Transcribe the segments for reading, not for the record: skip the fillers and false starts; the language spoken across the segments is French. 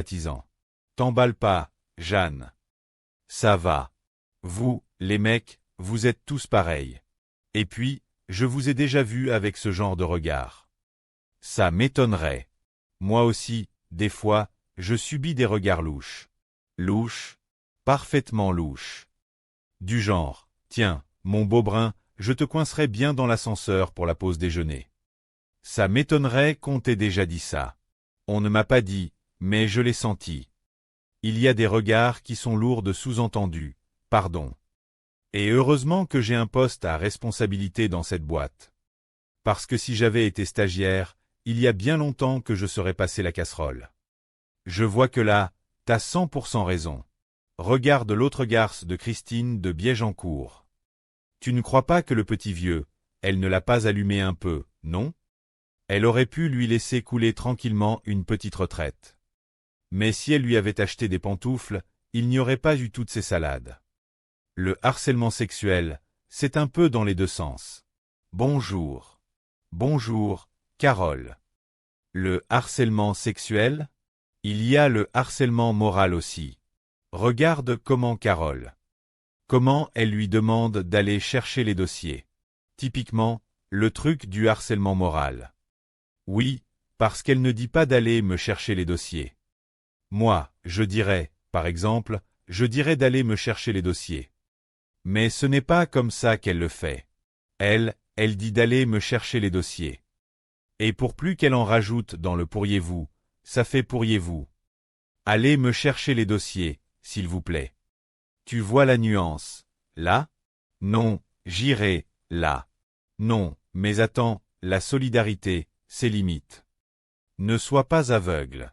sympathisant. T'emballe pas, Jeanne. Ça va. Vous, les mecs, vous êtes tous pareils. Et puis, je vous ai déjà vu avec ce genre de regard. Ça m'étonnerait. Moi aussi, des fois, je subis des regards louches. Louches? Parfaitement louches. Du genre, tiens, mon beau brun, je te coincerai bien dans l'ascenseur pour la pause déjeuner. Ça m'étonnerait qu'on t'ait déjà dit ça. On ne m'a pas dit, mais je l'ai senti. Il y a des regards qui sont lourds de sous-entendus, pardon. Et heureusement que j'ai un poste à responsabilité dans cette boîte. Parce que si j'avais été stagiaire, il y a bien longtemps que je serais passé la casserole. Je vois que là, t'as 100% raison. Regarde l'autre garce de Christine de Biègencourt. Tu ne crois pas que le petit vieux, elle ne l'a pas allumé un peu, non? Elle aurait pu lui laisser couler tranquillement une petite retraite. Mais si elle lui avait acheté des pantoufles, il n'y aurait pas eu toutes ces salades. Le harcèlement sexuel, c'est un peu dans les deux sens. Bonjour. Bonjour, Carole. Le harcèlement sexuel? Il y a le harcèlement moral aussi. Regarde comment Carole. Comment elle lui demande d'aller chercher les dossiers. Typiquement, le truc du harcèlement moral. Oui, parce qu'elle ne dit pas d'aller me chercher les dossiers. Moi, je dirais, par exemple, je dirais d'aller me chercher les dossiers. Mais ce n'est pas comme ça qu'elle le fait. Elle dit d'aller me chercher les dossiers. Et pour plus qu'elle en rajoute dans le pourriez-vous, ça fait pourriez-vous. Allez me chercher les dossiers, s'il vous plaît. Tu vois la nuance, là? Non, j'irai, là. Non, mais attends, la solidarité, c'est limite. Ne sois pas aveugle.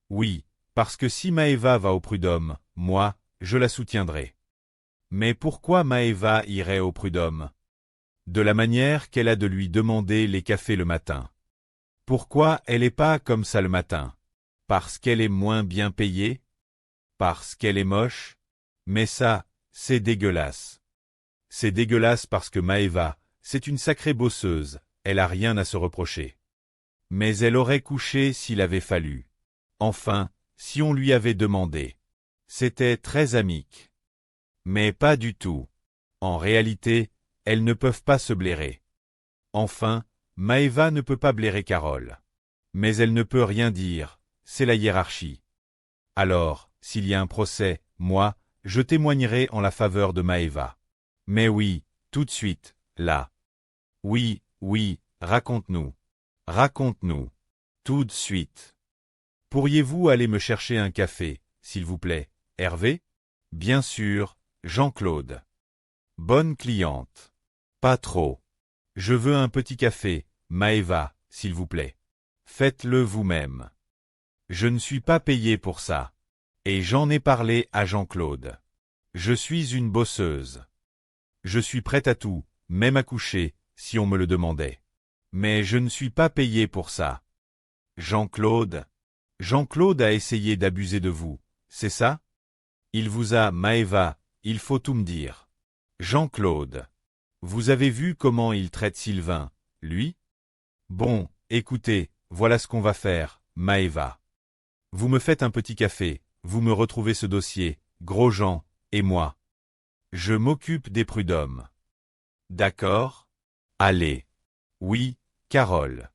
Oui, parce que si Maëva va au prud'homme, moi, je la soutiendrai. Mais pourquoi Maëva irait au prud'homme? De la manière qu'elle a de lui demander les cafés le matin. Pourquoi elle n'est pas comme ça le matin? Parce qu'elle est moins bien payée? Parce qu'elle est moche? Mais ça, c'est dégueulasse. C'est dégueulasse parce que Maëva, c'est une sacrée bosseuse, elle a rien à se reprocher. Mais elle aurait couché s'il avait fallu. Enfin, si on lui avait demandé. C'était très amique. Mais pas du tout. En réalité, elles ne peuvent pas se blairer. Enfin, Maëva ne peut pas blairer Carole. Mais elle ne peut rien dire, c'est la hiérarchie. Alors, s'il y a un procès, moi, je témoignerai en la faveur de Maëva. Mais oui, tout de suite, là. Oui, oui, raconte-nous. Raconte-nous. Tout de suite. Pourriez-vous aller me chercher un café, s'il vous plaît, Hervé? Bien sûr, Jean-Claude. Bonne cliente. Pas trop. Je veux un petit café, Maëva, s'il vous plaît. Faites-le vous-même. Je ne suis pas payé pour ça. Et j'en ai parlé à Jean-Claude. Je suis une bosseuse. Je suis prête à tout, même à coucher, si on me le demandait. Mais je ne suis pas payé pour ça. Jean-Claude. Jean-Claude a essayé d'abuser de vous, c'est ça? Il vous a, Maëva, il faut tout me dire. Jean-Claude. Vous avez vu comment il traite Sylvain, lui? Bon, écoutez, voilà ce qu'on va faire, Maëva. Vous me faites un petit café, vous me retrouvez ce dossier, Grosjean, et moi. Je m'occupe des prud'hommes. D'accord? Allez. Oui, Carole.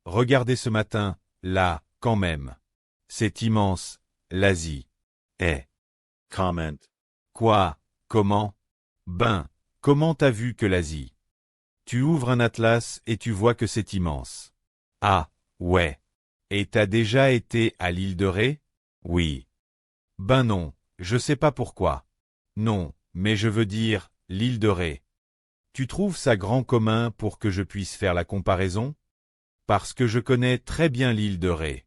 Regardez ce matin, là, quand même. C'est immense, l'Asie. Eh. Comment? Quoi? Comment? Ben, comment t'as vu que l'Asie? Tu ouvres un atlas et tu vois que c'est immense. Ah, ouais. Et t'as déjà été à l'île de Ré? Oui. Ben non, je sais pas pourquoi. Non, mais je veux dire, l'île de Ré. Tu trouves ça grand commun pour que je puisse faire la comparaison? Parce que je connais très bien l'île de Ré.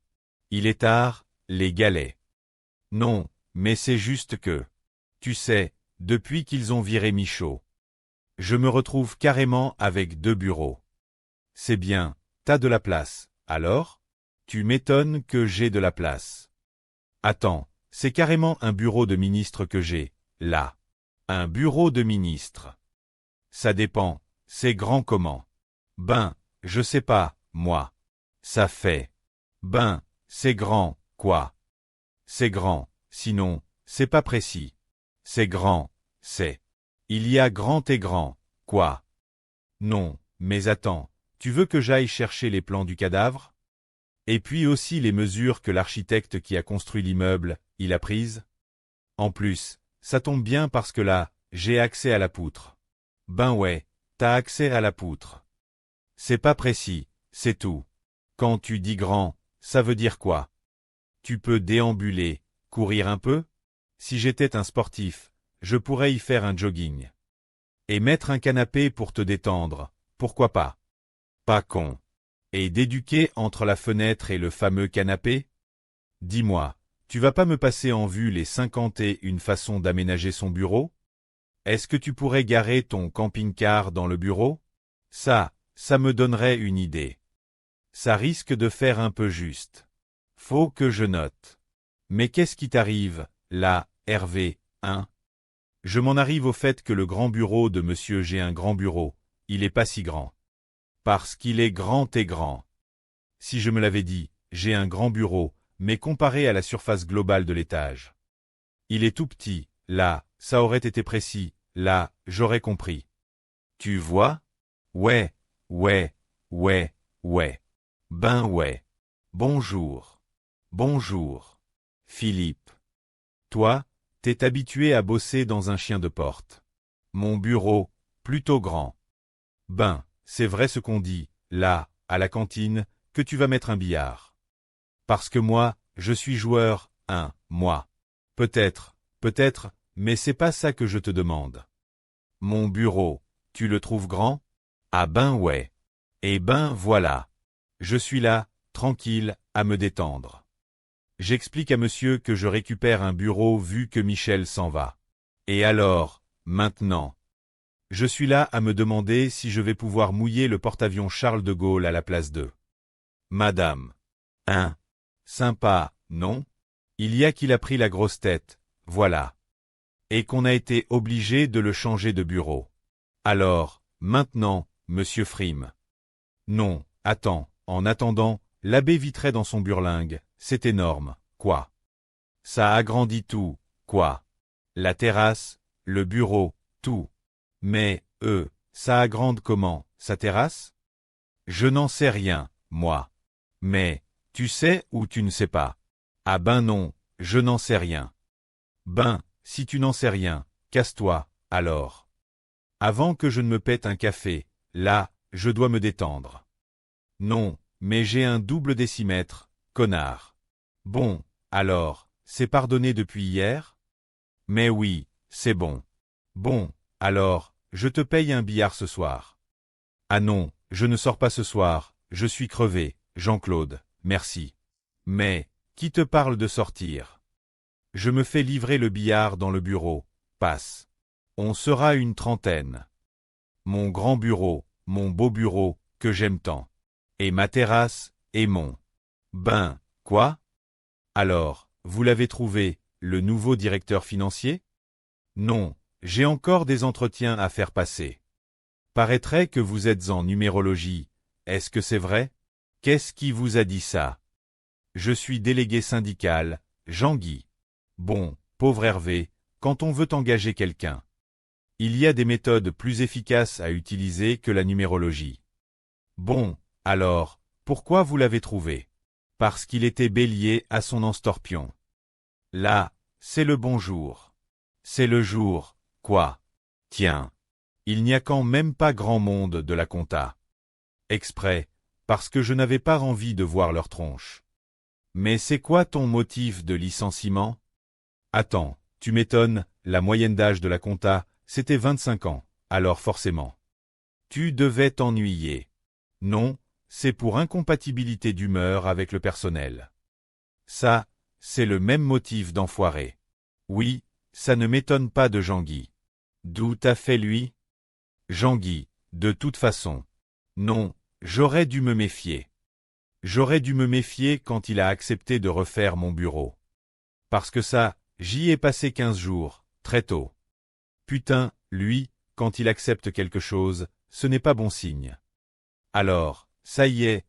Il est tard, les galets. Non, mais c'est juste que, tu sais, depuis qu'ils ont viré Michaud, je me retrouve carrément avec 2 bureaux. C'est bien, t'as de la place, alors? Tu m'étonnes que j'ai de la place. Attends, c'est carrément un bureau de ministre que j'ai, là. Un bureau de ministre. Ça dépend, c'est grand comment? Ben, je sais pas, moi. Ça fait. Ben, c'est grand, quoi. C'est grand, sinon, c'est pas précis. C'est grand, c'est. Il y a grand et grand, quoi? Non, mais attends, tu veux que j'aille chercher les plans du cadavre? Et puis aussi les mesures que l'architecte qui a construit l'immeuble, il a prises? En plus, ça tombe bien parce que là, j'ai accès à la poutre. Ben ouais, t'as accès à la poutre. C'est pas précis, c'est tout. Quand tu dis grand, ça veut dire quoi? Tu peux déambuler, courir un peu? Si j'étais un sportif, je pourrais y faire un jogging. Et mettre un canapé pour te détendre, pourquoi pas? Pas con. Et d'éduquer entre la fenêtre et le fameux canapé? Dis-moi, tu vas pas me passer en vue les 51 façons d'aménager son bureau? Est-ce que tu pourrais garer ton camping-car dans le bureau? Ça me donnerait une idée. Ça risque de faire un peu juste. Faut que je note. Mais qu'est-ce qui t'arrive, là, Hervé, hein? Je m'en arrive au fait que le grand bureau de monsieur j'ai un grand bureau, il est pas si grand. Parce qu'il est grand et grand. Si je me l'avais dit, j'ai un grand bureau, mais comparé à la surface globale de l'étage. Il est tout petit, là, ça aurait été précis, là, j'aurais compris. Tu vois? Ouais, ouais, ouais, ouais. Ben ouais. Bonjour. Bonjour. Philippe. Toi, t'es habitué à bosser dans un chien de porte. Mon bureau, plutôt grand. Ben, c'est vrai ce qu'on dit, là, à la cantine, que tu vas mettre un billard. Parce que moi, je suis joueur, moi. Peut-être, mais c'est pas ça que je te demande. Mon bureau, tu le trouves grand? Ah ben ouais. Eh ben voilà. Je suis là, tranquille, à me détendre. J'explique à monsieur que je récupère un bureau vu que Michel s'en va. Et alors, maintenant? Je suis là à me demander si je vais pouvoir mouiller le porte-avions Charles de Gaulle à la place de Madame. Sympa, non? Il y a qu'il a pris la grosse tête, voilà. Et qu'on a été obligé de le changer de bureau. Alors, maintenant, monsieur Frime. Non, attends, en attendant, l'abbé Vitré dans son burlingue, c'est énorme, quoi. Ça agrandit tout, quoi. La terrasse, le bureau, tout. Mais, ça agrande comment, sa terrasse? Je n'en sais rien, moi. Mais, tu sais ou tu ne sais pas? Ah ben non, je n'en sais rien. Ben, si tu n'en sais rien, casse-toi, alors. Avant que je ne me pète un café, là, je dois me détendre. Non, mais j'ai un double décimètre, connard. Bon, alors, c'est pardonné depuis hier? Mais oui, c'est bon. Bon, alors, je te paye un billard ce soir. Ah non, je ne sors pas ce soir, je suis crevé, Jean-Claude, merci. Mais, qui te parle de sortir? Je me fais livrer le billard dans le bureau, passe. On sera une trentaine. Mon grand bureau, mon beau bureau, que j'aime tant. Et ma terrasse, et mon. Ben, quoi? Alors, vous l'avez trouvé, le nouveau directeur financier? Non, j'ai encore des entretiens à faire passer. Paraîtrait que vous êtes en numérologie, est-ce que c'est vrai? Qu'est-ce qui vous a dit ça? Je suis délégué syndical, Jean-Guy. Bon, pauvre Hervé, quand on veut engager quelqu'un. Il y a des méthodes plus efficaces à utiliser que la numérologie. Bon, alors, pourquoi vous l'avez trouvé? Parce qu'il était bélier à son anstorpion. Là, c'est le bon jour. C'est le jour, quoi. Tiens, il n'y a quand même pas grand monde de la compta. Exprès, parce que je n'avais pas envie de voir leur tronche. Mais c'est quoi ton motif de licenciement? Attends, tu m'étonnes, la moyenne d'âge de la compta, c'était 25 ans, alors forcément. Tu devais t'ennuyer. Non, c'est pour incompatibilité d'humeur avec le personnel. Ça, c'est le même motif d'enfoiré. Oui, ça ne m'étonne pas de Jean-Guy. D'où t'as fait lui? Jean-Guy, de toute façon. Non, j'aurais dû me méfier. J'aurais dû me méfier quand il a accepté de refaire mon bureau. Parce que ça, j'y ai passé 15 jours, très tôt. Putain, lui, quand il accepte quelque chose, ce n'est pas bon signe. Alors, ça y est,